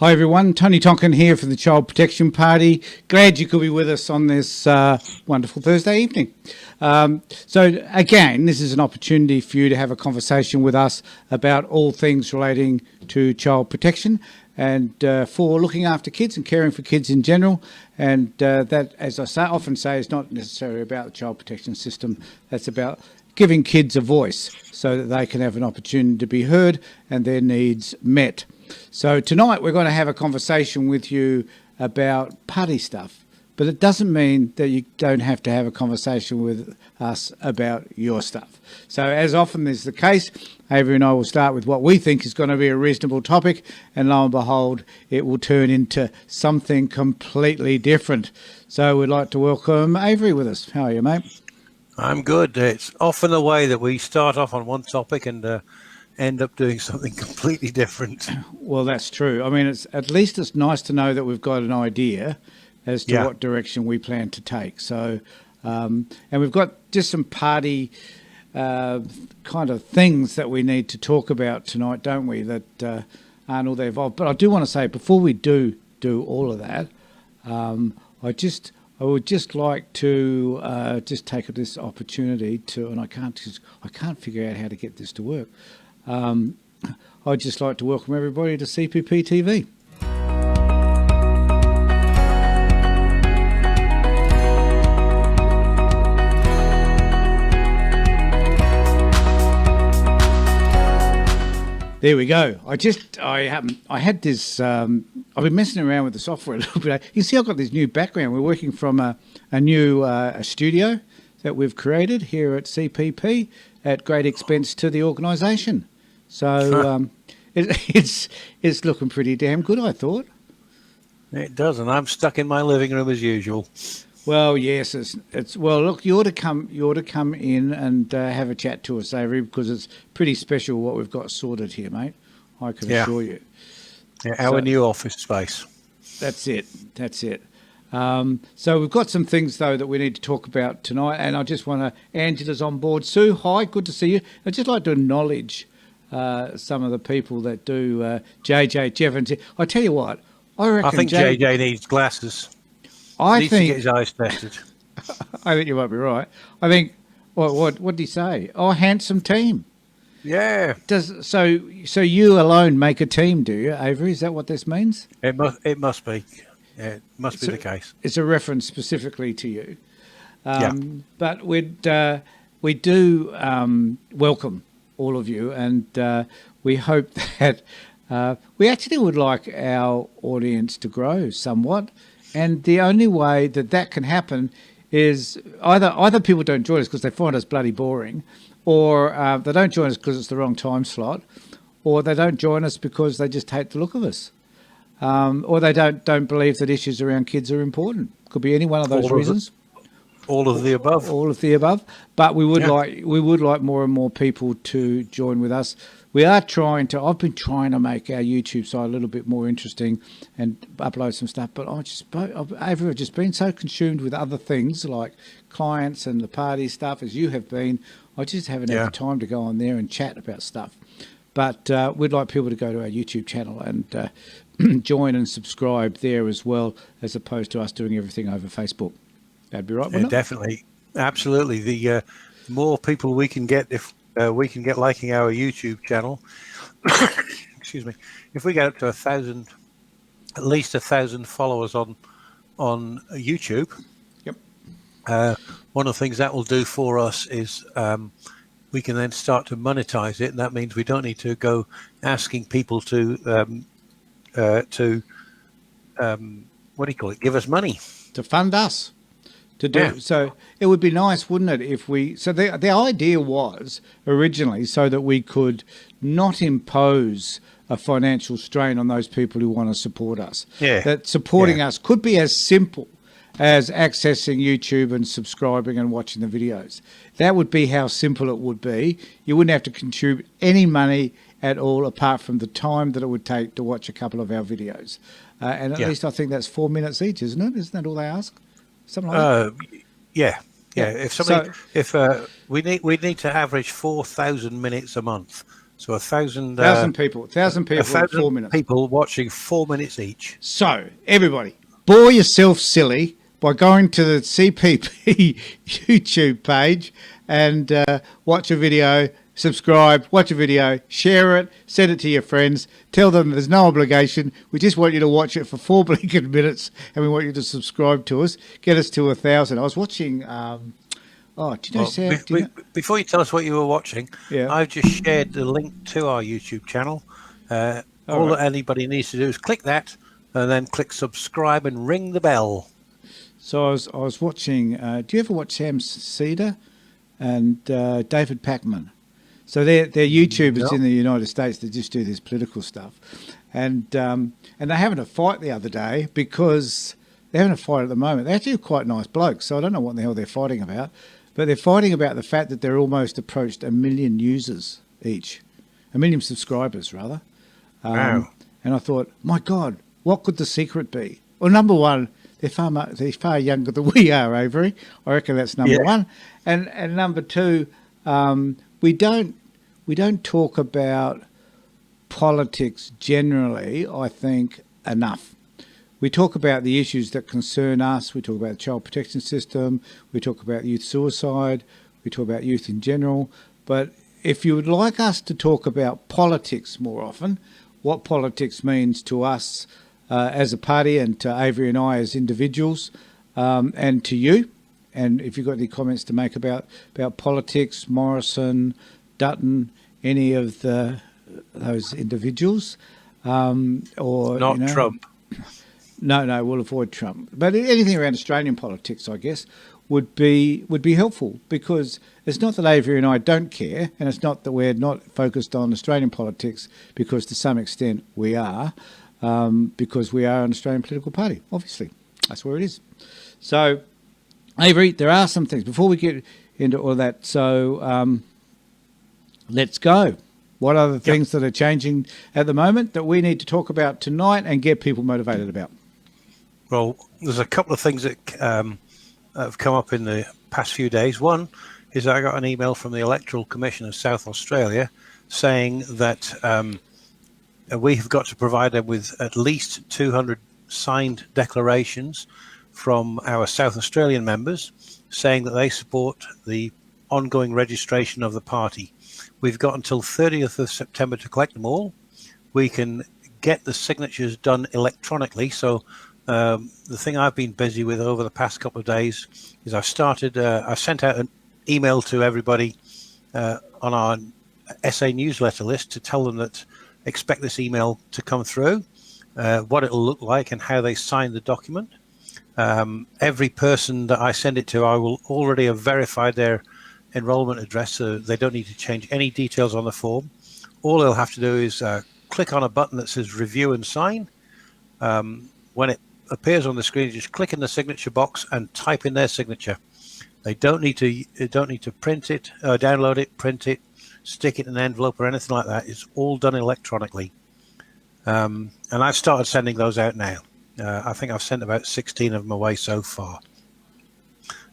Hi everyone, Tony Tonkin here for the Child Protection Party. Glad you could be with us on this wonderful Thursday evening. So again, this is an opportunity for you to have a conversation with us about all things relating to child protection and for looking after kids and caring for kids in general. And that, as I often say, is not necessarily about the child protection system. That's about giving kids a voice so that they can have an opportunity to be heard and their needs met. So tonight we're going to have a conversation with you about party stuff, but it doesn't mean that you don't have to have a conversation with us about your stuff. So as often is the case, Avery and I will start with what we think is going to be a reasonable topic, and lo and behold, it will turn into something completely different. So we'd like to welcome Avery with us. How are you, mate? I'm good. It's often the way that we start off on one topic and end up doing something completely different. Well, that's true. I mean, at least it's nice to know that we've got an idea as to what direction we plan to take. So, and we've got just some party kind of things that we need to talk about tonight, don't we, that aren't all that involved. But I do want to say, before we do all of that, I would just like to just take this opportunity to, and I can't figure out how to get this to work. I'd just like to welcome everybody to CPP TV. There we go. I had this. I've been messing around with the software a little bit. You see, I've got this new background. We're working from a new studio that we've created here at CPP at great expense to the organisation. So it's looking pretty damn good, I thought. It does, and I'm stuck in my living room as usual. Well, yes, it's well. Look, you ought to come in and have a chat to us, Avery, because it's pretty special what we've got sorted here, mate. I can assure you. Yeah, our new office space. That's it. So we've got some things though that we need to talk about tonight, and I just want to. Angela's on board. Sue, hi, good to see you. I'd just like to acknowledge some of the people that do. JJ, Jevons. I tell you what, I think JJ needs glasses. Needs to get his eyes tested. I think you might be right. I think what did he say? Oh, handsome team. Yeah. So you alone make a team, do you, Avery? Is that what this means? It must be. Yeah, it must be the case. It's a reference specifically to you. But we do welcome all of you, and we hope that we actually would like our audience to grow somewhat. And the only way that can happen is either people don't join us because they find us bloody boring, or they don't join us because it's the wrong time slot, or they don't join us because they just hate the look of us, or they don't believe that issues around kids are important. Could be any one of those reasons. All of the above. All of the above. But we would like more and more people to join with us. We are I've been trying to make our YouTube site a little bit more interesting and upload some stuff, but I've just been so consumed with other things like clients and the party stuff as you have been. I just haven't had the time to go on there and chat about stuff. But we'd like people to go to our YouTube channel and join and subscribe there as well, as opposed to us doing everything over Facebook. That'd be right, wouldn't it? Definitely. Absolutely. The more people we can get, if we can get liking our YouTube channel, excuse me, if we get up to 1,000, at least 1,000 followers on YouTube, one of the things that will do for us is we can then start to monetize it, and that means we don't need to go asking people to give us money. To fund us. To do so, it would be nice, wouldn't it, if we? So the idea was originally so that we could not impose a financial strain on those people who want to support us. Yeah, that supporting us could be as simple as accessing YouTube and subscribing and watching the videos. That would be how simple it would be. You wouldn't have to contribute any money at all, apart from the time that it would take to watch a couple of our videos. And at least I think that's 4 minutes each, isn't it? Isn't that all they ask? Something like that. Yeah. If we need to average 4,000 minutes a month So 1,000 1,000 people in 4 minutes. people watching 4 minutes each. So, everybody, bore yourself silly by going to the CPP YouTube page and watch a video, subscribe, watch a video, share it, send it to your friends, tell them there's no obligation. We just want you to watch it for 4 blinking minutes, and we want you to subscribe to us. Get us to 1,000. I was watching... do you know, Sam? Before you tell us what you were watching, Yeah. I've just shared the link to our YouTube channel. All that anybody needs to do is click that, and then click subscribe and ring the bell. So I was watching. Do you ever watch Sam Cedar and David Packman? So they're YouTubers in the United States that just do this political stuff, and they're having a fight the other day because they're having a fight at the moment. They're actually quite nice blokes, so I don't know what the hell they're fighting about. But they're fighting about the fact that they're almost approached 1 million users each, 1 million subscribers, rather. Wow. And I thought, my God, what could the secret be? Well, number one, they're far younger than we are, Avery. I reckon that's number one. And number two, we don't talk about politics generally, I think, enough. We talk about the issues that concern us. We talk about the child protection system. We talk about youth suicide. We talk about youth in general. But if you would like us to talk about politics more often, what politics means to us as a party and to Avery and I as individuals, and to you, and if you've got any comments to make about politics, Morrison, Dutton, any of those individuals, or Not Trump. No, we'll avoid Trump. But anything around Australian politics, I guess, would be helpful, because it's not that Avery and I don't care, and it's not that we're not focused on Australian politics, because to some extent we are, because we are an Australian political party, obviously. That's where it is. So, Avery, there are some things. Before we get into all that, so let's go. What are the things that are changing at the moment that we need to talk about tonight and get people motivated about? Well, there's a couple of things that have come up in the past few days. One is I got an email from the Electoral Commission of South Australia saying that we have got to provide them with at least 200 signed declarations from our South Australian members saying that they support the ongoing registration of the party. We've got until 30th of September to collect them all. We can get the signatures done electronically. So the thing I've been busy with over the past couple of days is I sent out an email to everybody on our SA newsletter list to tell them that expect this email to come through, what it'll look like and how they sign the document. Every person that I send it to, I will already have verified their enrollment address, so they don't need to change any details on the form. All they'll have to do is click on a button that says review and sign. When it appears on the screen, just click in the signature box and type in their signature. They don't need to print it, download it, print it, stick it in an envelope or anything like that. It's all done electronically. And I've started sending those out now. I think I've sent about 16 of them away so far.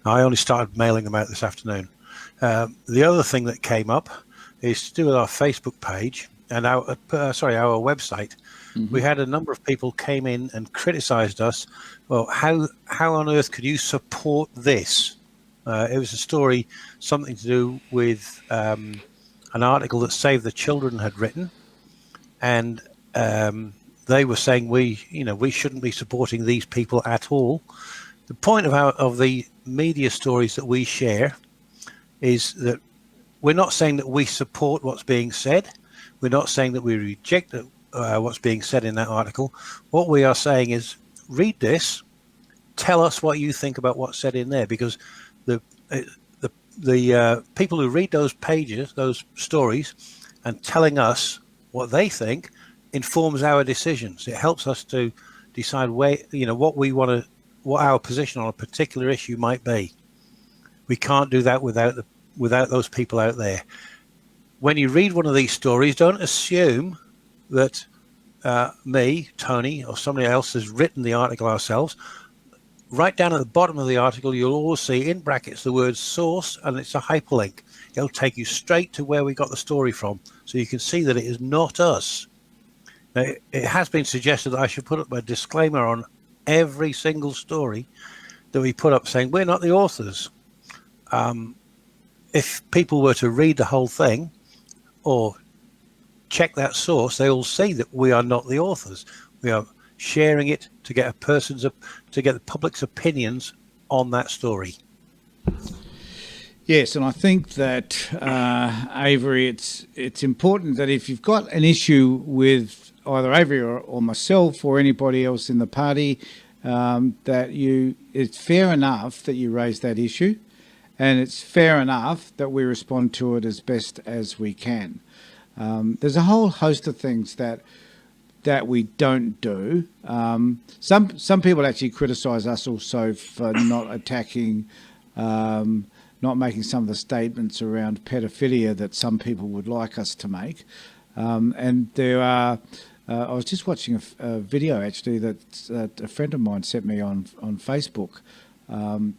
I only started mailing them out this afternoon. The other thing that came up is to do with our Facebook page and our website. Mm-hmm. We had a number of people came in and criticised us. Well, how on earth could you support this? It was a story, something to do with an article that Save the Children had written, and they were saying we shouldn't be supporting these people at all. The point of the media stories that we share is that we're not saying that we support what's being said. We're not saying that we reject what's being said in that article. What we are saying is, read this, tell us what you think about what's said in there, because the people who read those pages, those stories, and telling us what they think informs our decisions. It helps us to decide what our position on a particular issue might be. We can't do that without those people out there. When you read one of these stories, don't assume that me, Tony, or somebody else has written the article ourselves. Right down at the bottom of the article, you'll always see in brackets the word source, and it's a hyperlink. it'll take you straight to where we got the story from, so you can see that it is not us. Now, it has been suggested that I should put up a disclaimer on every single story that we put up saying we're not the authors. If people were to read the whole thing or check that source, they will see that we are not the authors. We are sharing it to get the public's opinions on that story. Yes, and I think that, Avery, it's important that if you've got an issue with either Avery or myself or anybody else in the party, it's fair enough that you raise that issue, and it's fair enough that we respond to it as best as we can. There's a whole host of things that we don't do. Some people actually criticise us also for not attacking, not making some of the statements around pedophilia that some people would like us to make. And there are, I was just watching a video actually that a friend of mine sent me on Facebook,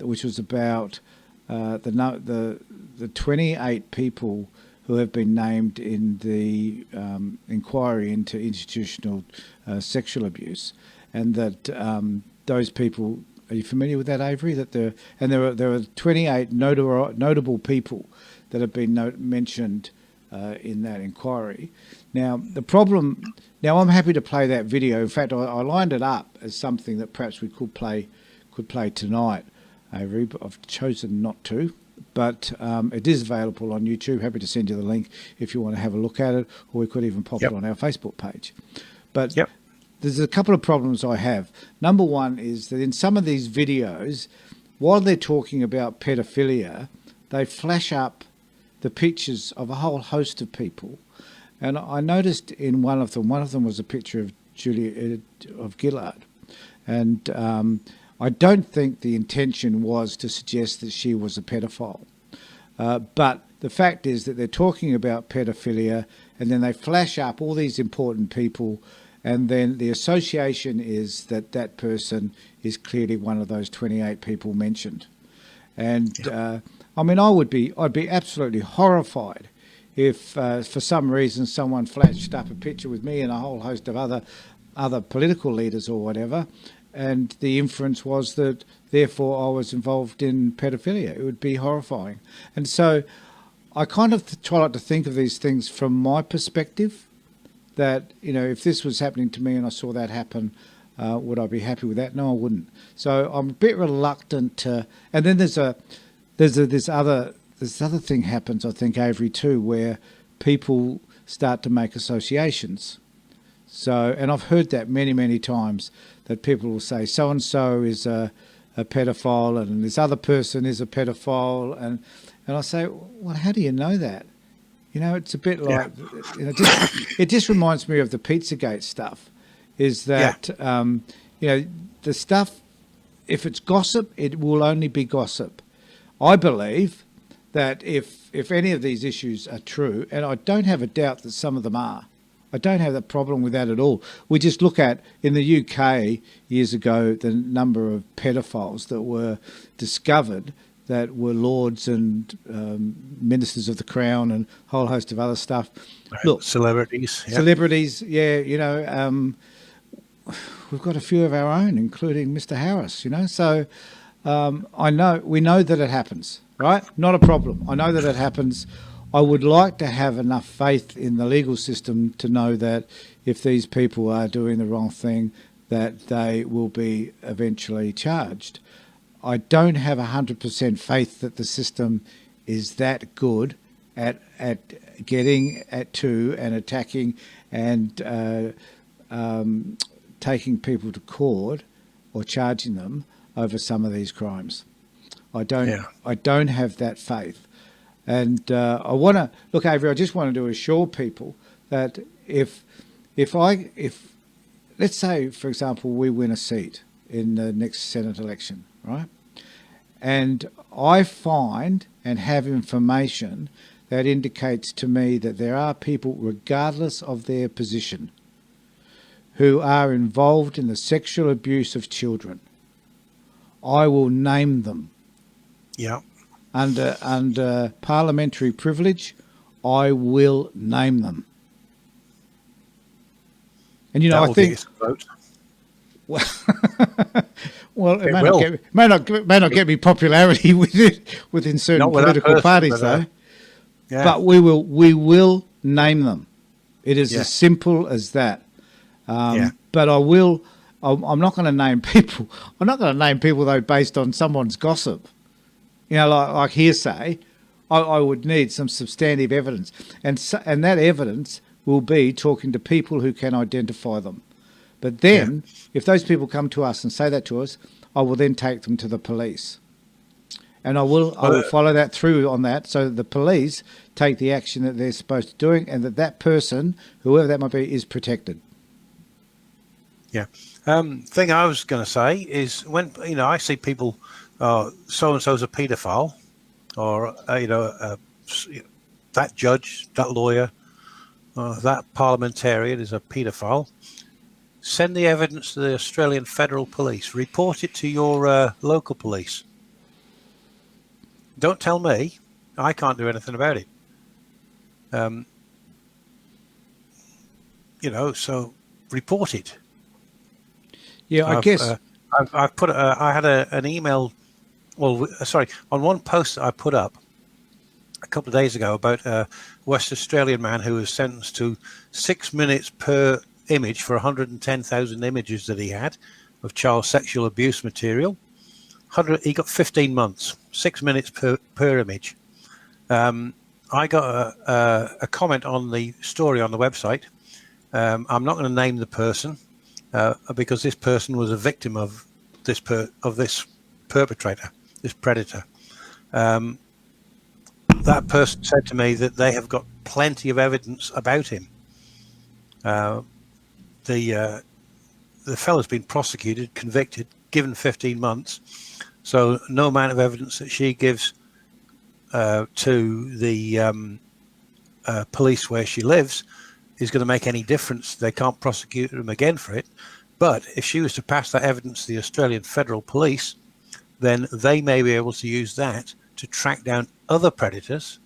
which was about the 28 people who have been named in the inquiry into institutional sexual abuse, and that those people. Are you familiar with that, Avery? That there are 28 notable people that have been mentioned in that inquiry. Now the problem. Now I'm happy to play that video. In fact, I lined it up as something that perhaps we could play tonight, Avery. But I've chosen not to. But it is available on YouTube. Happy to send you the link if you want to have a look at it, or we could even pop it on our Facebook page. But there's a couple of problems I have. Number one is that in some of these videos, while they're talking about pedophilia, they flash up the pictures of a whole host of people. And I noticed in one of them was a picture of of Gillard. And I don't think the intention was to suggest that she was a pedophile. But the fact is that they're talking about pedophilia, and then they flash up all these important people, and then the association is that that person is clearly one of those 28 people mentioned. And I mean, I'd be absolutely horrified if for some reason someone flashed up a picture with me and a whole host of other political leaders or whatever, and the inference was that therefore I was involved in pedophilia. It would be horrifying. And so I kind of try to think of these things from my perspective, that, you know, if this was happening to me and I saw that happen, would I be happy with that? No, I wouldn't. So I'm a bit reluctant to. And then this other thing happens, I think, Avery, too, where people start to make associations. So, and I've heard that many times, that people will say so and so is a pedophile and this other person is a pedophile, and I say, well, how do you know that? You know, it's a bit like, it just reminds me of the Pizzagate stuff, is that, you know, the stuff, if it's gossip, it will only be gossip. I believe that if any of these issues are true, and I don't have a doubt that some of them are, I don't have a problem with that at all. We just look at, in the UK years ago, the number of pedophiles that were discovered that were lords and ministers of the Crown and a whole host of other stuff. Right. Look, celebrities, yeah, you know, we've got a few of our own, including Mr. Harris, you know. So we know that it happens, right? Not a problem. I know that it happens. I would like to have enough faith in the legal system to know that if these people are doing the wrong thing, that they will be eventually charged. I don't have 100% faith that the system is that good at getting to and attacking and taking people to court or charging them over some of these crimes. I don't have that faith. And I want to look, Avery, I just wanted to assure people that if let's say, for example, we win a seat in the next Senate election, right? And I find and have information that indicates to me that there are people, regardless of their position, who are involved in the sexual abuse of children. I will name them. Yeah. under parliamentary privilege, I will name them. And That I will think get you some votes. well, it It may will. not get me popularity within certain Not with that political person, parties, but, though. Yeah. But we will name them. It is Yeah. as simple as that. Yeah. But I will. I'm not going to name people. I'm not going to name people though based on someone's gossip. Like hearsay. I would need some substantive evidence, and that evidence will be talking to people who can identify them. But then, if those people come to us and say that to us, I will then take them to the police, and I will follow that through on that, so that the police take the action that they're supposed to doing, and that person, whoever that might be, is protected. Yeah. Thing I was going to say is when I see people, so and so's a paedophile, or that judge, that lawyer, that parliamentarian is a paedophile. Send the evidence to the Australian Federal Police. Report it to your local police. Don't tell me. I can't do anything about it. So report it. Yeah, I guess. I've put. I had an email. Well, sorry, on one post that I put up a couple of days ago about a West Australian man who was sentenced to 6 minutes per image for 110,000 images that he had of child sexual abuse material. He got 15 months, 6 minutes per image. I got a comment on the story on the website. I'm not going to name the person because this person was a victim of this perpetrator, this predator. That person said to me that they have got plenty of evidence about him. The fellow's been prosecuted, convicted, given 15 months. So no amount of evidence that she gives to the police where she lives is going to make any difference. They can't prosecute him again for it. But if she was to pass that evidence to the Australian Federal Police, then they may be able to use that to track down other predators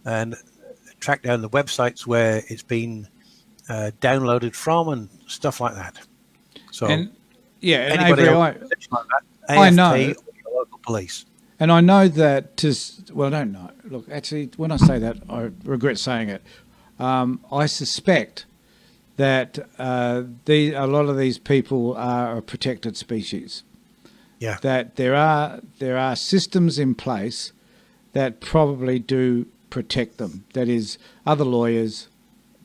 and track down the websites where it's been downloaded from and stuff like that. So, and anybody Avery, else like that, AFP I know, or your local police. and I know that I don't know. Look, actually, when I say that, I regret saying it. I suspect that a lot of these people are a protected species. Yeah. That there are systems in place that probably do protect them. That is, other lawyers,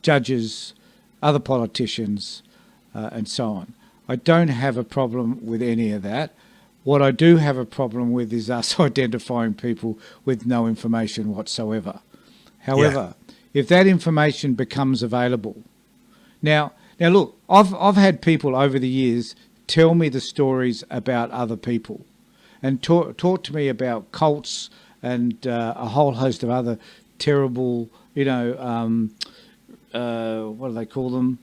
judges, other politicians, and so on. I don't have a problem with any of that. What I do have a problem with is us identifying people with no information whatsoever. However, if that information becomes available, now look, I've had people over the years tell me the stories about other people, and talk to me about cults and a whole host of other terrible, what do they call them?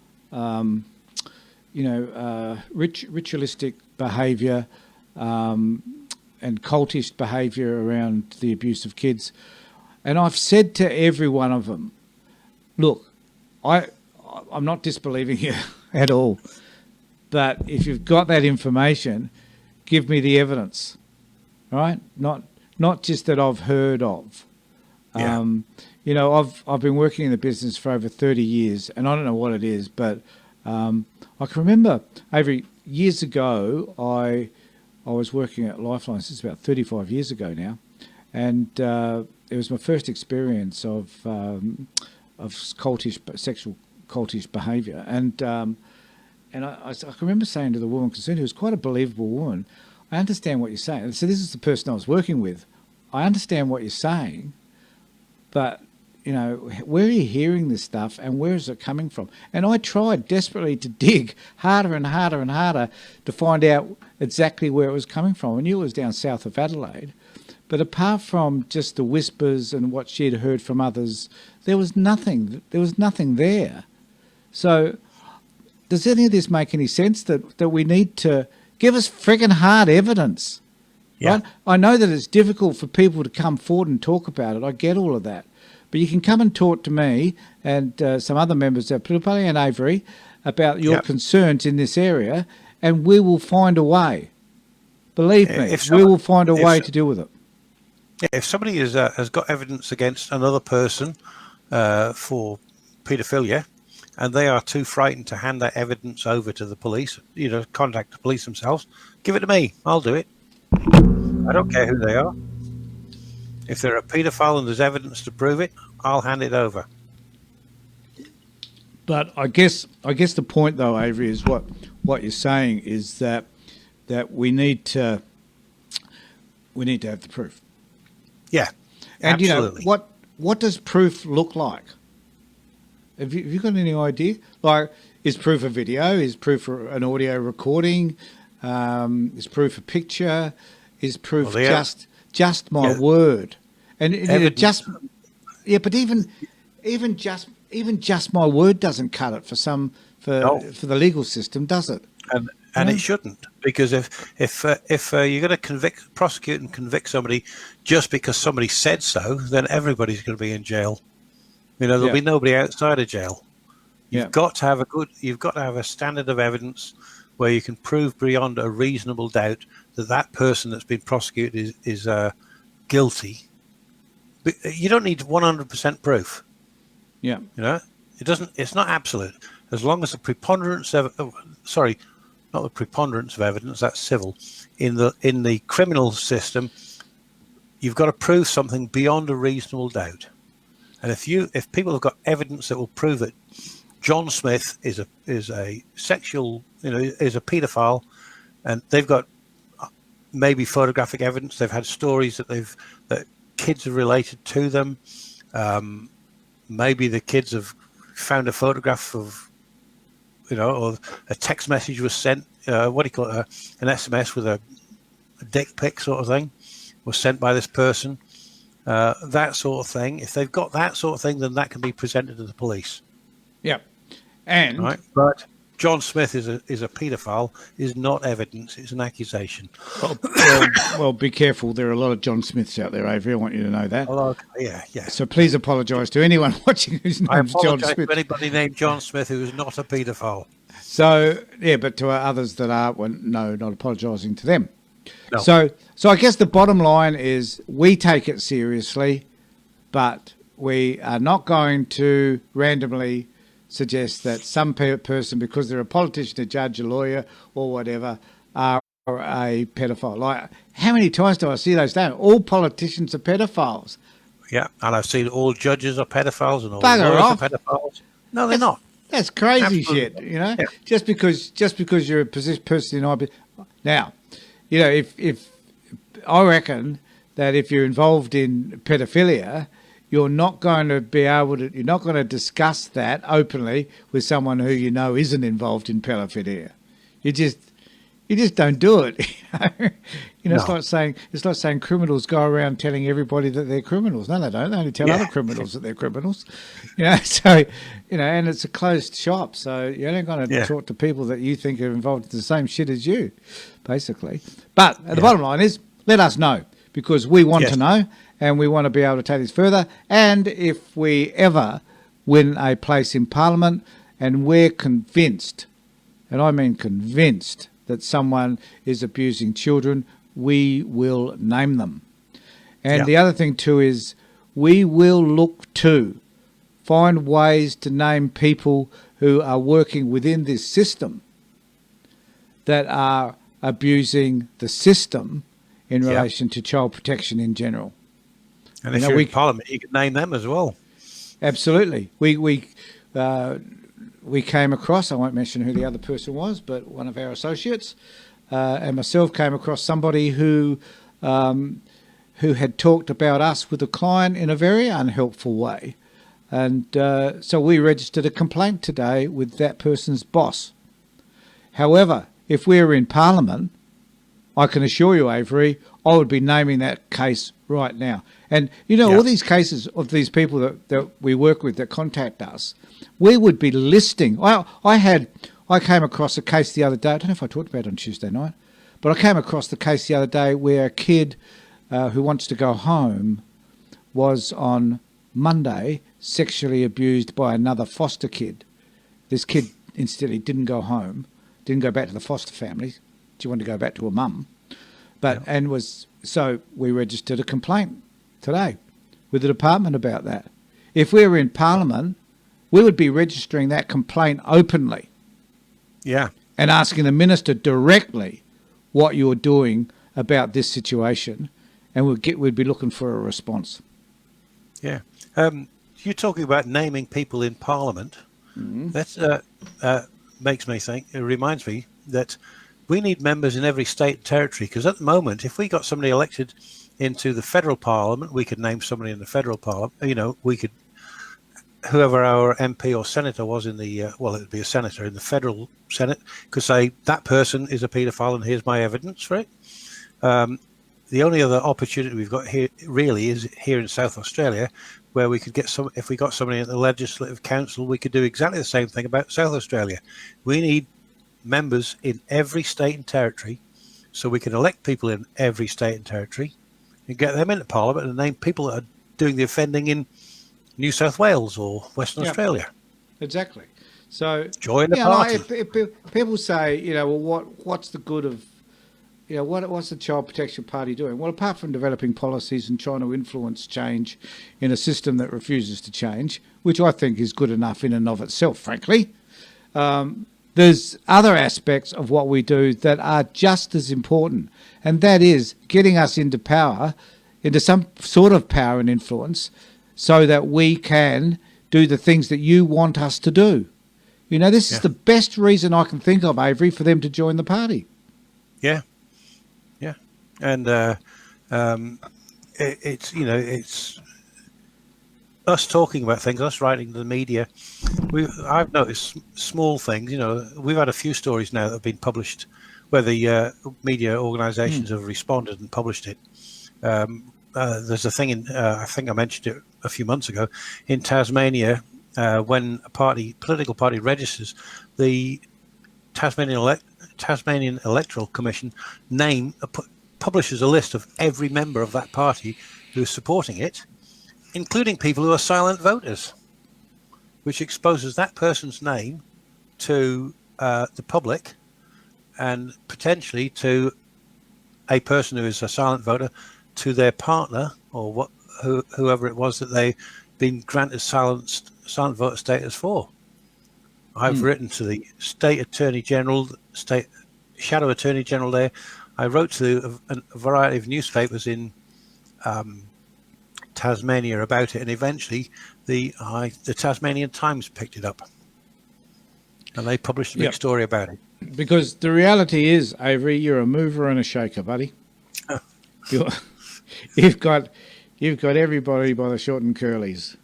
Ritualistic behaviour and cultish behaviour around the abuse of kids. And I've said to every one of them, look, I'm not disbelieving you at all, but if you've got that information, give me the evidence, right? Not just that I've heard of. Yeah. I've been working in the business for over 30 years, and I don't know what it is, but I can remember years ago, I was working at Lifeline. This is about 35 years ago now, and it was my first experience of sexual cultish behaviour, and I can remember saying to the woman concerned, who was quite a believable woman, I understand what you're saying. So this is the person I was working with. I understand what you're saying, but where are you hearing this stuff and where is it coming from? And I tried desperately to dig harder and harder and harder to find out exactly where it was coming from. I knew it was down south of Adelaide, but apart from just the whispers and what she'd heard from others, there was nothing there. So does any of this make any sense, that we need to give us friggin' hard evidence? Yeah. right? I know that it's difficult for people to come forward and talk about it. I get all of that. But you can come and talk to me and some other members of Political Party and Avery about your Yep. concerns in this area, and we will find a way. Believe me, If we some- will find a if way so- to deal with it. If somebody has got evidence against another person for paedophilia, and they are too frightened to hand that evidence over to the police, contact the police themselves, give it to me. I'll do it. I don't care who they are. If they're a paedophile and there's evidence to prove it, I'll hand it over. But I guess the point though, Avery, is what you're saying is that we need to have the proof. Yeah, And absolutely. what does proof look like? Have you got any idea? Like, is proof a video? Is proof an audio recording? Is proof a picture? Is proof just my word? And Evidence. but even just my word doesn't cut it for the legal system, does it? And it shouldn't, because if you're going to prosecute and convict somebody just because somebody said so, then everybody's going to be in jail. There'll be nobody outside of jail. You've got to have a standard of evidence where you can prove beyond a reasonable doubt that person that's been prosecuted is guilty. But you don't need 100% proof. Yeah. It's not absolute. As long as the preponderance of not the preponderance of evidence, that's civil. In the criminal system, you've got to prove something beyond a reasonable doubt. And if people have got evidence that will prove that John Smith is a sexual, is a paedophile, and they've got maybe photographic evidence, they've had stories that kids are related to them. Maybe the kids have found a photograph of, or a text message was sent, an SMS with a dick pic sort of thing was sent by this person. That sort of thing. If they've got that sort of thing, then that can be presented to the police. Yeah. And right. But John Smith is a paedophile is not evidence, it's an accusation. Well, be careful. There are a lot of John Smiths out there, Avery. I want you to know that. Oh, yeah. So please apologise to anyone watching whose name's John Smith. I apologise to anybody named John Smith who is not a paedophile. So, but to others that are, not apologising to them. No. So I guess the bottom line is we take it seriously, but we are not going to randomly suggest that some person, because they're a politician, a judge, a lawyer, or whatever, are a pedophile. Like, how many times do I see those down? All politicians are pedophiles. Yeah, and I've seen all judges are pedophiles and all Bugger lawyers off. are pedophiles. No, they're not. That's crazy Absolutely. shit, Yeah. Just because you're a person in IB. Now, if I reckon that if you're involved in pedophilia, you're not going to discuss that openly with someone who isn't involved in pedophilia. You just don't do it. No. It's like saying criminals go around telling everybody that they're criminals. No, they don't. They only tell other criminals that they're criminals. So and it's a closed shop. So you're only going to talk to people that you think are involved in the same shit as you, basically. But the bottom line is, let us know, because we want to know, and we want to be able to take this further. And if we ever win a place in Parliament and we're convinced, and I mean convinced, that someone is abusing children, we will name them. And the other thing too is we will look to find ways to name people who are working within this system that are abusing the system in relation to child protection in general. And if you're in Parliament, you can name them as well. Absolutely. We came across, I won't mention who the other person was, but one of our associates and myself came across somebody who had talked about us with a client in a very unhelpful way. And so we registered a complaint today with that person's boss. However, if we were in Parliament, I can assure you, Avery, I would be naming that case right now. And, all these cases of these people that we work with that contact us, we would be listing. I came across a case the other day. I don't know if I talked about it on Tuesday night, But I came across the case the other day where a kid who wants to go home was on Monday sexually abused by another foster kid. This kid instead didn't go home, didn't go back to the foster family. She wanted to go back to her mum, so we registered a complaint today with the department about that. If we were in Parliament, we would be registering that complaint openly. Yeah. And asking the minister directly what you're doing about this situation, and we'd be looking for a response. Yeah. You're talking about naming people in Parliament. That's makes me think. It reminds me that we need members in every state and territory, because at the moment, if we got somebody elected into the federal Parliament, we could name somebody in the federal Parliament. You know, we could, whoever our MP or senator was in the it would be a senator in the federal Senate, could say that person is a paedophile and here's my evidence for it. The only other opportunity we've got here really is here in South Australia, where we could get if we got somebody at the Legislative Council, we could do exactly the same thing about South Australia. We need members in every state and territory, so we can elect people in every state and territory and get them into Parliament and name people that are doing the offending in New South Wales or Western Australia. Exactly. So join the party. If people say, well, what's the good of, what's the Child Protection Party doing? Well, apart from developing policies and trying to influence change in a system that refuses to change, which I think is good enough in and of itself, frankly, there's other aspects of what we do that are just as important, and that is getting us into power, into some sort of power and influence, so that we can do the things that you want us to do. This is the best reason I can think of, Avery, for them to join the party. Yeah. And it's us talking about things, us writing to the media. I've noticed small things. We've had a few stories now that have been published where the media organisations have responded and published it. There's a thing I think I mentioned it a few months ago, in Tasmania, when a political party registers, the Tasmanian Electoral Commission publishes a list of every member of that party who is supporting it, including people who are silent voters, which exposes that person's name to the public and potentially to a person who is a silent voter, to their partner or whoever it was that they've been granted silent voter status for. I've written to the State Attorney General, State Shadow Attorney General there. I wrote to a variety of newspapers in Tasmania about it, and eventually the Tasmanian Times picked it up, and they published a big story about it. Because the reality is, Avery, you're a mover and a shaker, buddy. You've got everybody by the short and curlies.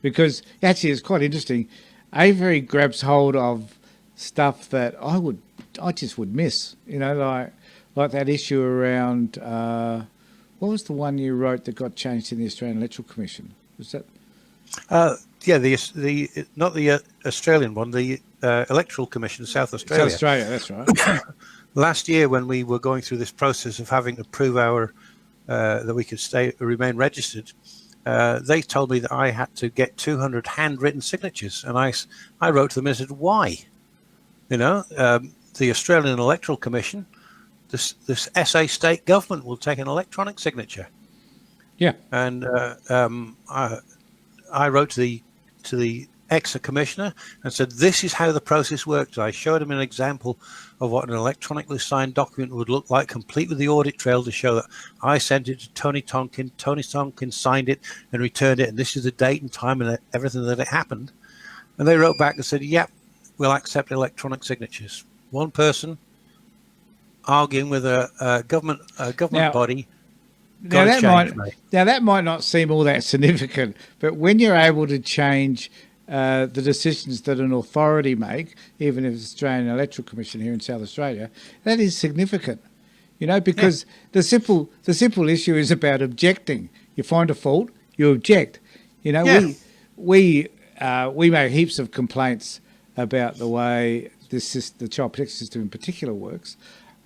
Because actually, it's quite interesting. Avery grabs hold of stuff that I just would miss. Like that issue around what was the one you wrote that got changed in the Australian Electoral Commission? Was that? The not the Australian one, the Electoral Commission, South Australia. South Australia, that's right. Last year, when we were going through this process of having to prove that we could remain registered, they told me that I had to get 200 handwritten signatures, and I wrote to them and said, why? The Australian Electoral Commission, this SA state government will take an electronic signature. Yeah. And I wrote to the ex-commissioner and said, this is how the process works. I showed him an example of what an electronically signed document would look like, complete with the audit trail, to show that I sent it to Tony Tonkin. Tony Tonkin signed it and returned it, and this is the date and time and everything that it happened. And they wrote back and said, yep, we'll accept electronic signatures. One person arguing with a government body. Now that might not seem all that significant, but when you're able to change the decisions that an authority make, even if it's Australian Electoral Commission here in South Australia, that is significant. Because the simple issue is about objecting. You find a fault, you object. We make heaps of complaints about the way the child protection system in particular works.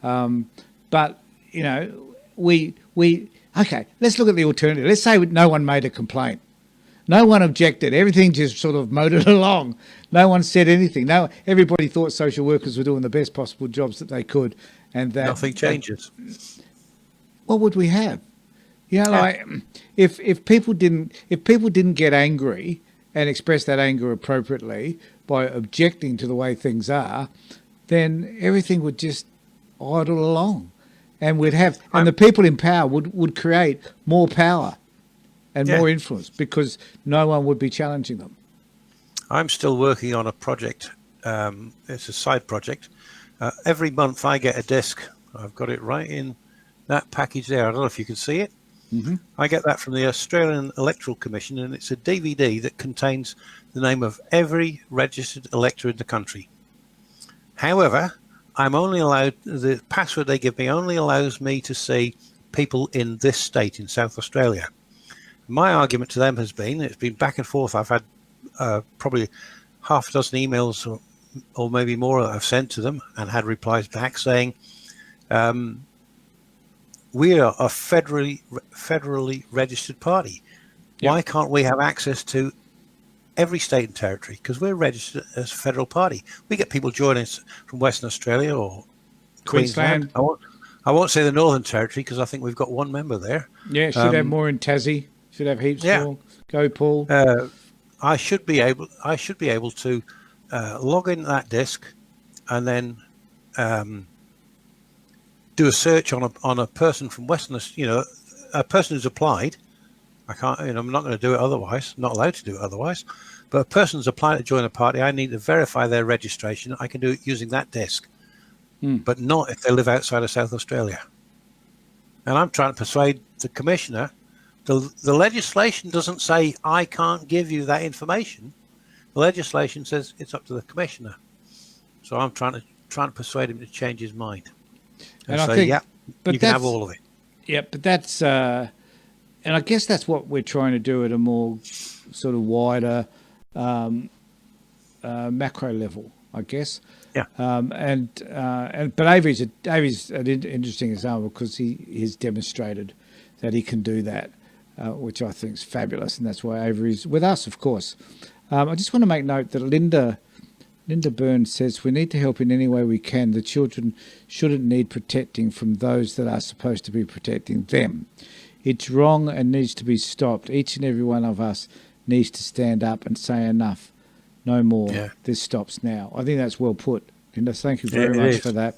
But but you know, okay. Let's look at the alternative. Let's say no one made a complaint. No one objected. Everything just sort of motored along. No one said anything. No, everybody thought social workers were doing the best possible jobs that they could, and that Nothing changes. What would we have? You know, like if people didn't get angry and express that anger appropriately by objecting to the way things are, then everything would just idle along, and the people in power would create more power and more influence because no one would be challenging them. I'm still working on a project. It's a side project. Every month I get a disc. I've got it right in that package there. I don't know if you can see it. Mm-hmm. I get that from the Australian Electoral Commission, and it's a DVD that contains the name of every registered elector in the country. However, I'm only allowed, the password they give me only allows me to see people in this state, in South Australia. My argument to them has been, it's been back and forth. I've had probably half a dozen emails or maybe more that I've sent to them and had replies back saying, we are a federally registered party. Yep. Why can't we have access to every state and territory? Because we're registered as a federal party. We get people joining us from Western Australia or Queensland. I won't say the Northern Territory because I think we've got one member there. Yeah, should have more in Tassie. Should have heaps more. Go, Paul. I should be able to log in that disk and then do a search on a person from Western, a person who's applied. I can't, I'm not going to do it otherwise. Not allowed to do it otherwise. But a person's applied to join a party. I need to verify their registration. I can do it using that disk, but not if they live outside of South Australia. And I'm trying to persuade the commissioner. The legislation doesn't say I can't give you that information. The legislation says it's up to the commissioner. So I'm trying to persuade him to change his mind and say, yeah, you can have all of it. Yeah, but that's and I guess that's what we're trying to do at a more sort of wider macro level, I guess. Yeah. But Avery's an interesting example because he's demonstrated that he can do that. Which I think is fabulous, and that's why Avery's with us, of course. I just want to make note that Linda Burns says we need to help in any way we can. The children shouldn't need protecting from those that are supposed to be protecting them. It's wrong and needs to be stopped. Each and every one of us needs to stand up and say enough, no more. Yeah. This stops now. I think that's well put, Linda. Thank you very much for that.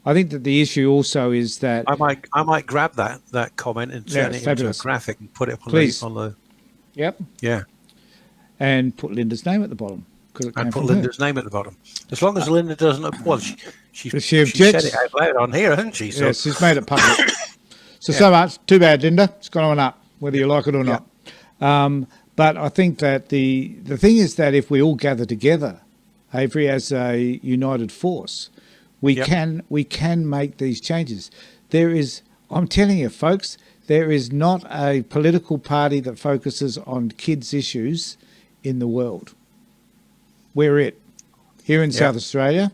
I think that the issue also is that I might grab that comment and turn it into a graphic and put it on the Yep. Yeah. And put Linda's name at the bottom. And put Linda's name at the bottom. As long as Linda doesn't, well, she objects. Said it out loud on here, hasn't she? So. Yes, she's made it public. So much. Too bad, Linda. It's gone on up, whether you like it or not. But I think that the thing is that if we all gather together, Avery, as a united force, we can make these changes. I'm telling you, folks, there is not a political party that focuses on kids' issues in the world. We're it. Here in South Australia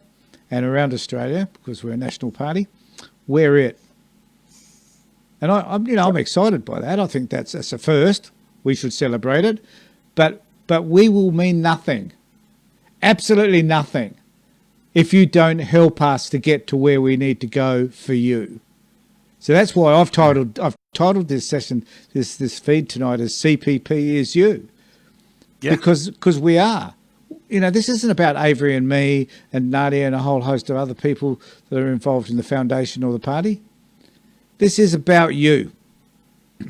and around Australia, because we're a national party, we're it. And I'm excited by that. I think that's a first. We should celebrate it. But we will mean nothing, absolutely nothing, if you don't help us to get to where we need to go for you. So that's why I've titled this session, this feed tonight as CPP is you. Yeah. Because we are. This isn't about Avery and me and Nadia and a whole host of other people that are involved in the foundation or the party. This is about you.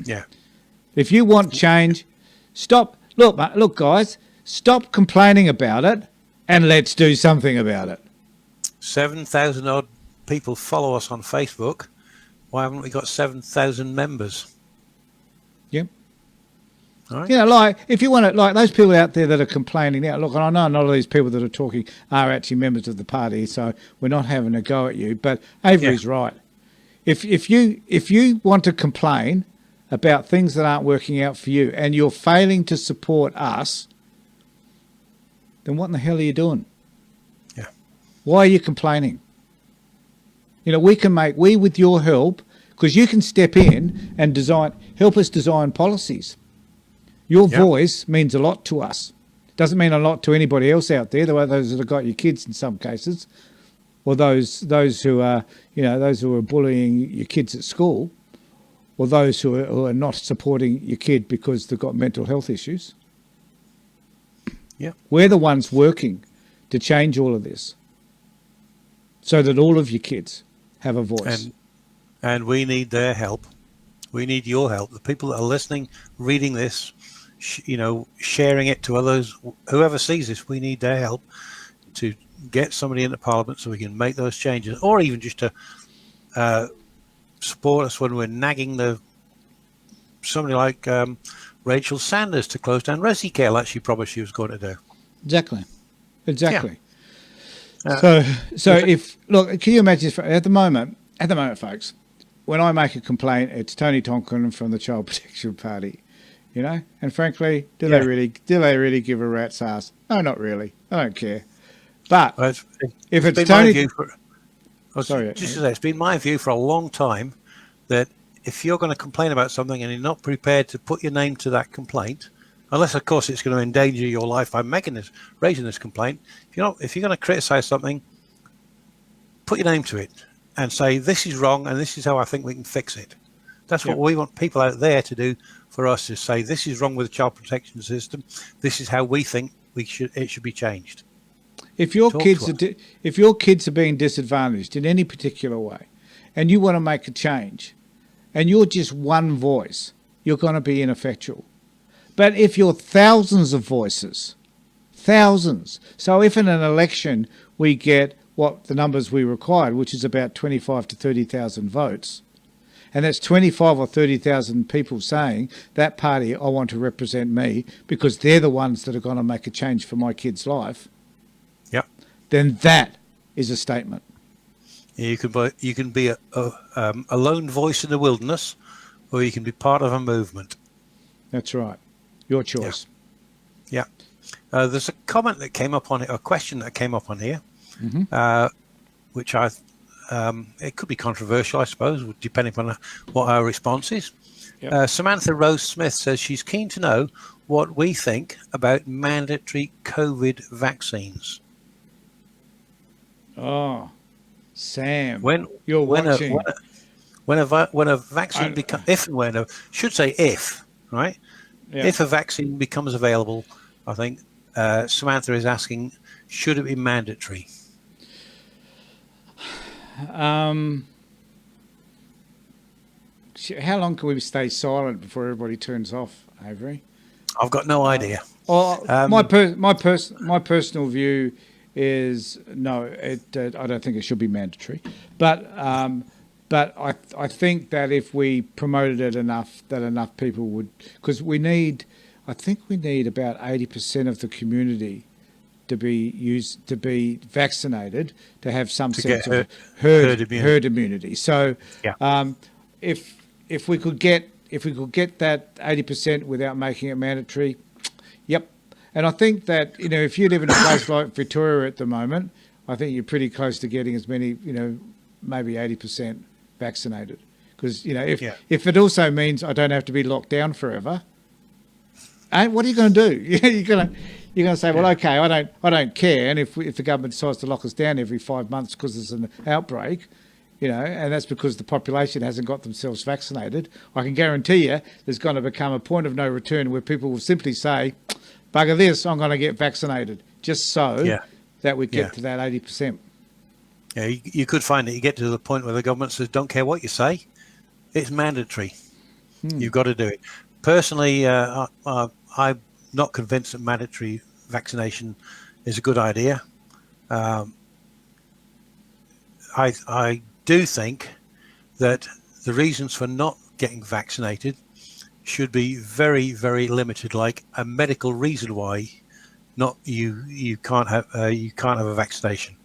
Yeah. If you want change, stop. Look, guys, stop complaining about it and let's do something about it. 7,000 odd people follow us on Facebook. Why haven't we got 7,000 members? Yep. All right. Like if you want to, like those people out there that are complaining. Now, look, and I know none of these people that are talking are actually members of the party, so we're not having a go at you. But Avery's right. If you want to complain about things that aren't working out for you and you're failing to support us, then what in the hell are you doing? Yeah. Why are you complaining? You know, we with your help, because you can step in and help us design policies. Your voice means a lot to us. Doesn't mean a lot to anybody else out there, those that have got your kids in some cases, or those who are, those who are bullying your kids at school, or those who are not supporting your kid because they've got mental health issues. Yeah. We're the ones working to change all of this so that all of your kids have a voice. And we need their help. We need your help. The people that are listening, reading this, sharing it to others, whoever sees this, we need their help to get somebody into Parliament so we can make those changes, or even just to support us when we're nagging somebody like Rachel Sanders to close down Resi Care like she promised she was going to do. Exactly. Yeah. Can you imagine at the moment, folks, when I make a complaint, it's Tony Tonkin from the Child Protection Party, and frankly, do they really give a rat's ass? No, not really. I don't care. But if it's Tony, it's been my view for a long time that if you're going to complain about something and you're not prepared to put your name to that complaint, unless of course it's going to endanger your life by raising this complaint, if you're going to criticize something, put your name to it and say this is wrong and this is how I think we can fix it. That's what we want people out there to do for us, is say this is wrong with the child protection system. This is how we think it should be changed. If your kids are being disadvantaged in any particular way, and you want to make a change, and you're just one voice, you're going to be ineffectual. But if you're thousands of voices, so if in an election we get what the numbers we required, which is about 25 to 30,000 votes, and that's 25 or 30,000 people saying that party, I want to represent me because they're the ones that are going to make a change for my kid's life, then that is a statement. You can be a lone voice in the wilderness, or you can be part of a movement. That's right. Your choice. Yeah. There's a comment that came up on it, a question that came up on here, which it could be controversial, I suppose, depending on what our response is. Yep. Samantha Rose Smith says she's keen to know what we think about mandatory COVID vaccines. Oh, Sam, when a vaccine becomes, if, right? Yeah. If a vaccine becomes available, I think Samantha is asking, should it be mandatory? How long can we stay silent before everybody turns off, Avery? I've got no idea. My personal view is no. I don't think it should be mandatory, but I think that if we promoted it enough, that enough people would, because I think we need about 80% of the community to be vaccinated to have some sense of herd immunity. So, if we could get that 80% without making it mandatory, yep. And I think that if you live in a place like Victoria at the moment, I think you're pretty close to getting as many maybe 80% vaccinated. Because if it also means I don't have to be locked down forever, what are you going to do? You're going to say, well, okay, I don't care. And if the government decides to lock us down every 5 months because there's an outbreak, and that's because the population hasn't got themselves vaccinated, I can guarantee you there's going to become a point of no return where people will simply say, bugger this, I'm going to get vaccinated, just so that we get to that 80%. Yeah, you could find that you get to the point where the government says, don't care what you say, it's mandatory. You've got to do it. Personally, I'm not convinced that mandatory vaccination is a good idea. I do think that the reasons for not getting vaccinated should be very, very limited, like a medical reason why you can't have a vaccination.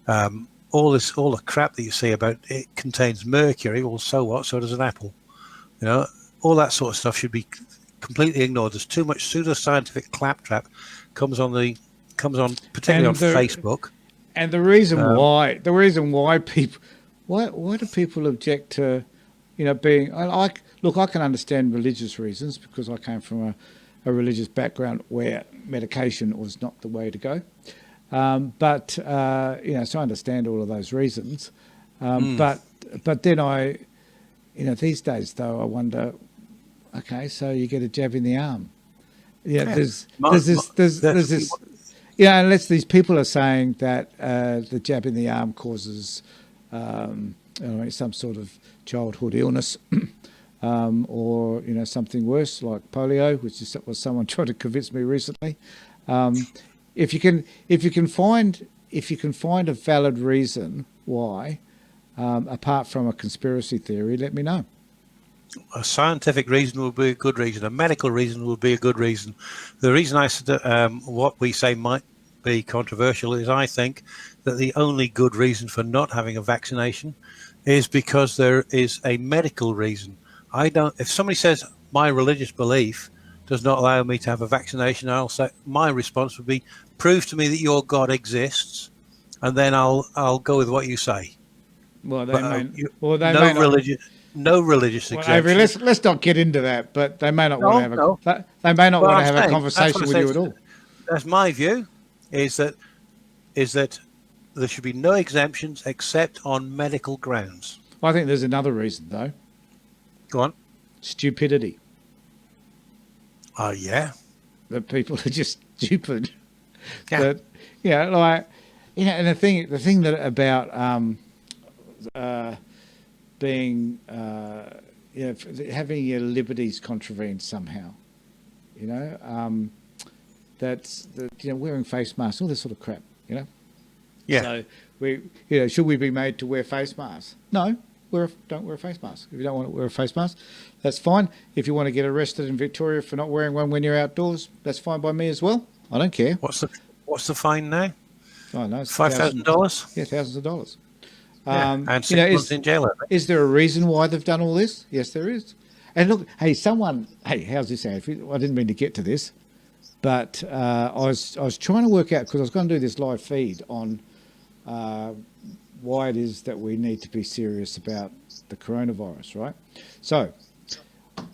All the crap that you see about it contains mercury. Well, so what? So does an apple. All that sort of stuff should be completely ignored. There's too much pseudoscientific claptrap comes on particularly on Facebook. And the reason why why do people object to, being? Look, I can understand religious reasons because I came from a religious background where medication was not the way to go. So I understand all of those reasons. But then these days though, I wonder. Okay, so you get a jab in the arm. Yeah, there's this. Yeah, unless these people are saying that the jab in the arm causes some sort of childhood illness, or something worse like polio, which is what someone tried to convince me recently. If you can find a valid reason why, apart from a conspiracy theory, let me know. A scientific reason would be a good reason. A medical reason would be a good reason. The reason I said what we say might be controversial is I think that the only good reason for not having a vaccination is because there is a medical reason. If somebody says my religious belief does not allow me to have a vaccination, I'll say my response would be prove to me that your God exists, and then I'll go with what you say. Well, no religious exemption. Avery, let's not get into that. But they may not want to have they may not want to have a conversation with you at all. That's my view. Is that there should be no exemptions except on medical grounds. Well, I think there's another reason though. Go on. Stupidity. Oh yeah. That people are just stupid. Yeah. And the thing that about being having your liberties contravened somehow, that's wearing face masks, all this sort of crap, Yeah. So should we be made to wear face masks? No, don't wear a face mask. If you don't want to wear a face mask, that's fine. If you want to get arrested in Victoria for not wearing one when you're outdoors, that's fine by me as well. I don't care. What's the fine now? Oh no, it's $5,000. Yeah, thousands of dollars. And 6 months in jail. Is there a reason why they've done all this? Yes, there is. And look, how's this sound? I didn't mean to get to this, but I was trying to work out, because I was going to do this live feed on why it is that we need to be serious about the coronavirus, right? So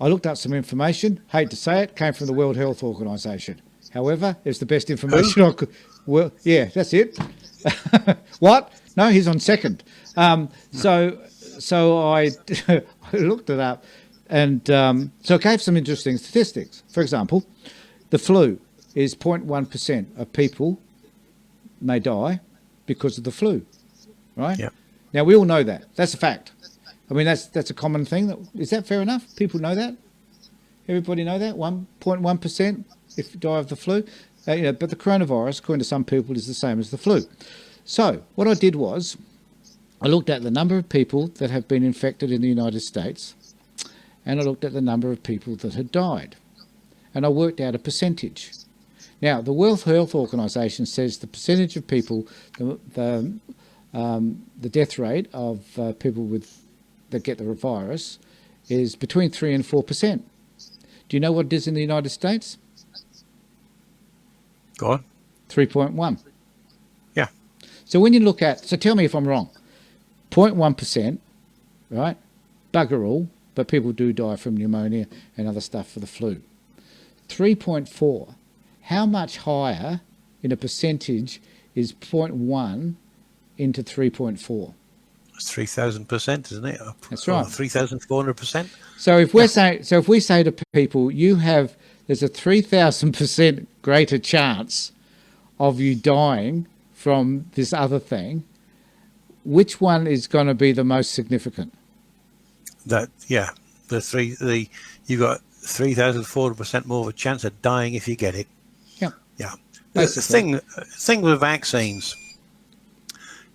I looked up some information. Hate to say it, came from the World Health Organization. However, it's the best information I could. Well, yeah, that's it. What? No, he's on second. So I looked it up, and so it gave some interesting statistics. For example, the flu is 0.1% of people may die because of the flu, right? Yep. Now, we all know that. That's a fact. I mean, that's a common thing. Is that fair enough? People know that? Everybody know that? 1.1% if you die of the flu? But the coronavirus, according to some people, is the same as the flu. So what I did was I looked at the number of people that have been infected in the United States, and I looked at the number of people that had died, and I worked out a percentage. Now, the World Health Organization says the percentage of people, the death rate of people that get the virus is between 3 and 4%. Do you know what it is in the United States? Go on. 3.1. Yeah. So when you look at, so tell me if I'm wrong, 0.1%, right? Bugger all, but people do die from pneumonia and other stuff for the flu. 3.4. How much higher in a percentage is 0.1 into 3.4? It's 3,000%, isn't it? That's right. 3,400%. So if we say to people, there's a 3,000% greater chance of you dying from this other thing, which one is going to be the most significant? You've got 3,400% more of a chance of dying if you get it. Yeah. Yeah. The thing with vaccines,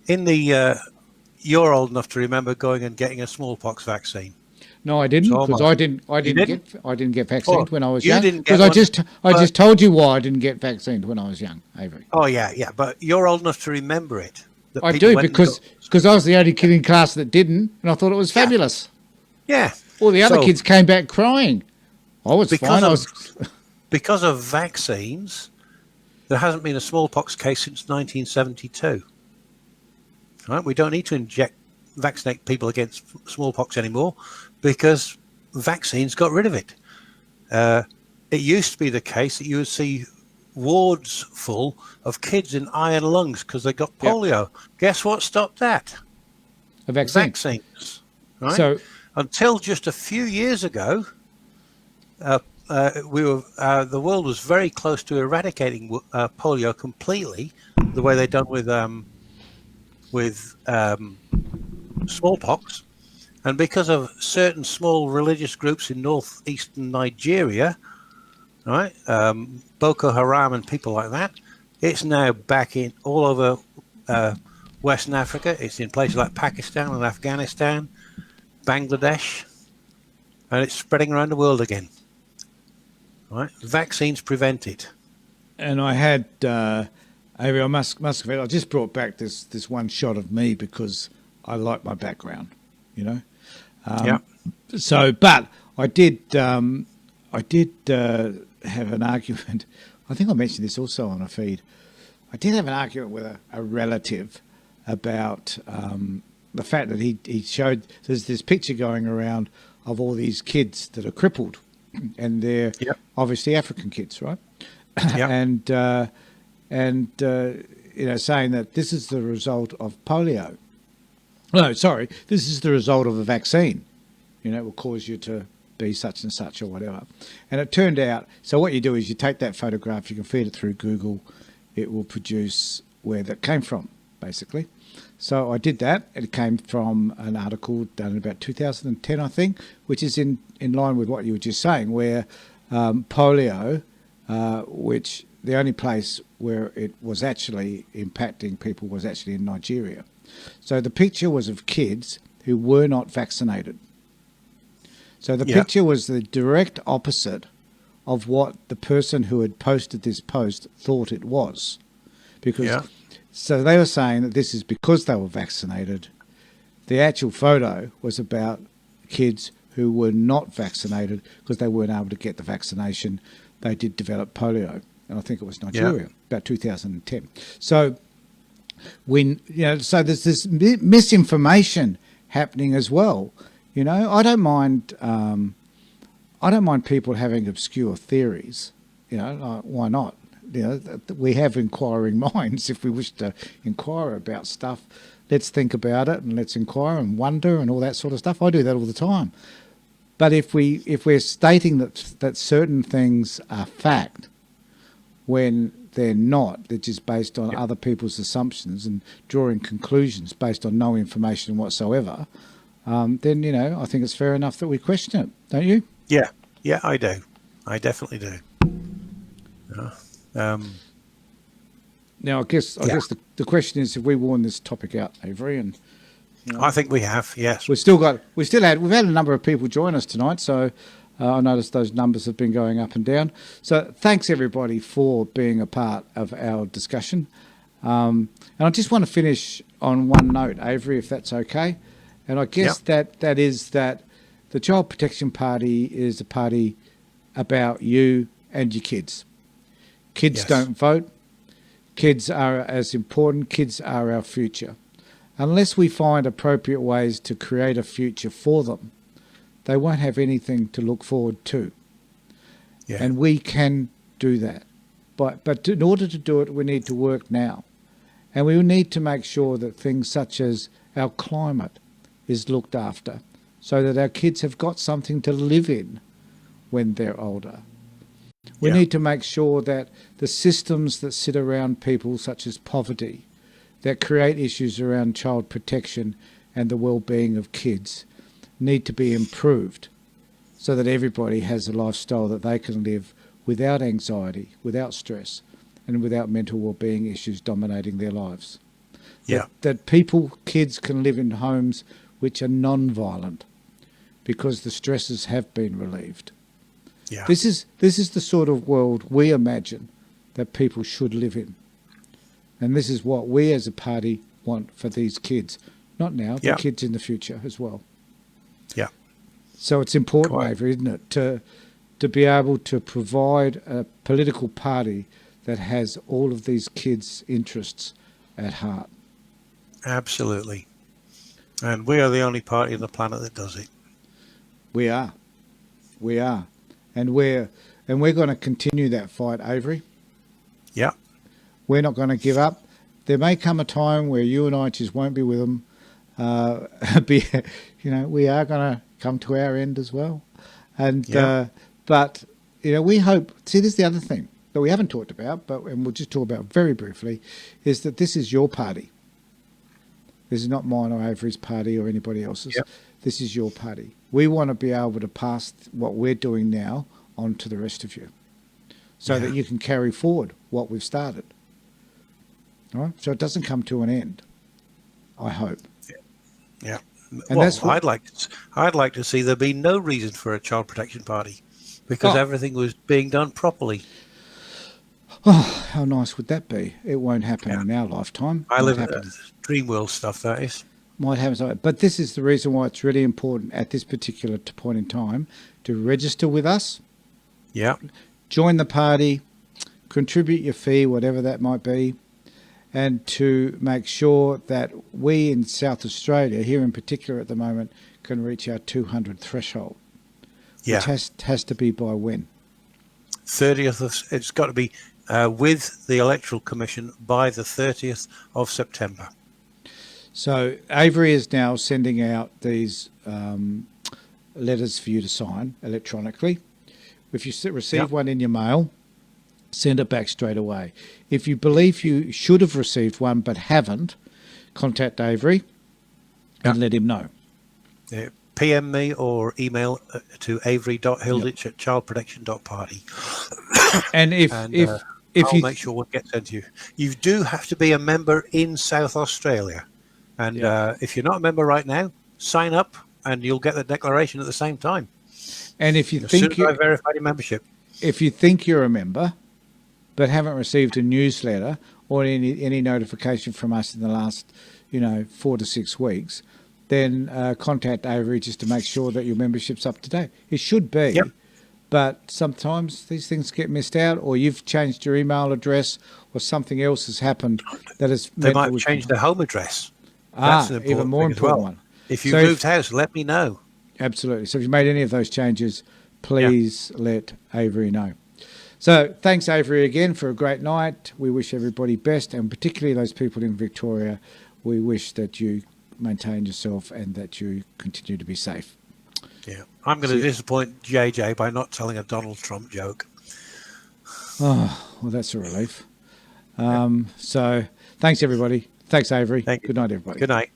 you're old enough to remember going and getting a smallpox vaccine. No, I didn't, because I didn't get vaccinated when I was young. Because I just told you why I didn't get vaccinated when I was young, Avery. Oh yeah, but you're old enough to remember it. I do, because I was the only kid in class that didn't, and I thought it was fabulous. Yeah. All the other kids came back crying. I was fine. Because of vaccines, there hasn't been a smallpox case since 1972. Right? We don't need to inject vaccinate people against smallpox anymore because vaccines got rid of it. It used to be the case that you would see wards full of kids in iron lungs because they got Yep. polio. Guess what stopped that? A vaccine. Vaccines, right? So Until just a few years ago, the world was very close to eradicating polio completely, the way they'd done with smallpox. And because of certain small religious groups in northeastern Nigeria, right, Boko Haram and people like that, it's now back in all over Western Africa. It's in places like Pakistan and Afghanistan, Bangladesh, and it's spreading around the world again. Right, vaccines prevent it. and I had Avery, I must have. I just brought back this one shot of me because I like my background, you know. Yeah. So, but I did have an argument. I think I mentioned this also on a feed. I did have an argument with a relative about the fact that he showed there's this picture going around of all these kids that are crippled, and they're Yep. obviously African kids, right? Yep. and you know, saying that this is the result of polio. No, sorry, this is the result of a vaccine. You know, it will cause you to be such and such or whatever. And it turned out, so what you do is you take that photograph, you can feed it through Google, it will produce where that came from, basically. So I did that. It came from an article done in about 2010, I think, which is in line with what you were just saying, where polio, which the only place where it was actually impacting people was actually in Nigeria. So the picture was of kids who were not vaccinated. So the picture was the direct opposite of what the person who had posted this post thought it was. Because so they were saying that this is because they were vaccinated. The actual photo was about kids who were not vaccinated because they weren't able to get the vaccination. They did develop polio, and I think it was Nigeria, about 2010. So so there's this misinformation happening as well. You know, I don't mind people having obscure theories. You know, like, why not? You know, we have inquiring minds. If we wish to inquire about stuff, let's think about it and let's inquire and wonder and all that sort of stuff. I do that all the time. But if we're stating that certain things are fact when they're not, they're just based on other people's assumptions and drawing conclusions based on no information whatsoever, then, you know, I think it's fair enough that we question it, don't you? Yeah, I do. I definitely do. Now, I guess the question is, have we worn this topic out, Avery? And you know, I think we have. Yes, we've had a number of people join us tonight, so I noticed those numbers have been going up and down. So thanks everybody for being a part of our discussion. And I just want to finish on one note, Avery, if that's okay. And I guess that is that the Child Protection Party is a party about you and your kids. Kids don't vote. Kids are as important. Kids are our future. Unless we find appropriate ways to create a future for them, they won't have anything to look forward to. Yeah. And we can do that. But in order to do it, we need to work now. And we need to make sure that things such as our climate is looked after so that our kids have got something to live in when they're older. We need to make sure that the systems that sit around people, such as poverty, that create issues around child protection and the well-being of kids, need to be improved so that everybody has a lifestyle that they can live without anxiety, without stress, and without mental well-being issues dominating their lives. That kids can live in homes which are non-violent because the stresses have been relieved. Yeah. This is the sort of world we imagine that people should live in. And this is what we as a party want for these kids. Not now, but kids in the future as well. Yeah. So it's important, Avery, isn't it, to be able to provide a political party that has all of these kids' interests at heart. Absolutely. And we are the only party on the planet that does it. We are. We are. And we're going to continue that fight, Avery. Yeah. We're not going to give up. There may come a time where you and I just won't be with them. We are going to come to our end as well. And but we hope. See, this is the other thing that we haven't talked about, and we'll just talk about very briefly, is that this is your party. This is not mine or Avery's party or anybody else's. Yep. This is your party. We want to be able to pass what we're doing now on to the rest of you, so that you can carry forward what we've started. All right? So it doesn't come to an end, I hope. Yeah. And that's what I'd like to see there be no reason for a child protection party, because everything was being done properly. Oh, how nice would that be? It won't happen in our lifetime. I live in dream world stuff, that is. Might happen. But this is the reason why it's really important at this particular point in time to register with us. Yeah. Join the party, contribute your fee, whatever that might be, and to make sure that we in South Australia, here in particular at the moment, can reach our 200 threshold. Yeah. Which has to be by when? 30th. It's got to be with the Electoral Commission by the 30th of September. So Avery is now sending out these letters for you to sign electronically. If you receive one in your mail, send it back straight away. If you believe you should have received one but haven't, contact Avery and let him know. PM me or email to avery.hilditch@childprotection.party. And if I'll make sure one gets sent to you. You do have to be a member in South Australia. And if you're not a member right now, sign up and you'll get the declaration at the same time. And if you think I verified your membership. If you think you're a member but haven't received a newsletter or any notification from us in the last 4 to 6 weeks, then contact Avery just to make sure that your membership's up to date. It should be, but sometimes these things get missed out, or you've changed your email address, or something else has happened that has. They might have changed their home address. That's an even more important one. If you moved house, let me know. Absolutely. So if you made any of those changes, please let Avery know. So thanks, Avery, again for a great night. We wish everybody best, and particularly those people in Victoria, we wish that you maintain yourself and that you continue to be safe. Yeah, I'm going to disappoint JJ by not telling a Donald Trump joke. Oh, well, that's a relief. So thanks, everybody. Thanks, Avery. Thank you. Good night, everybody. Good night.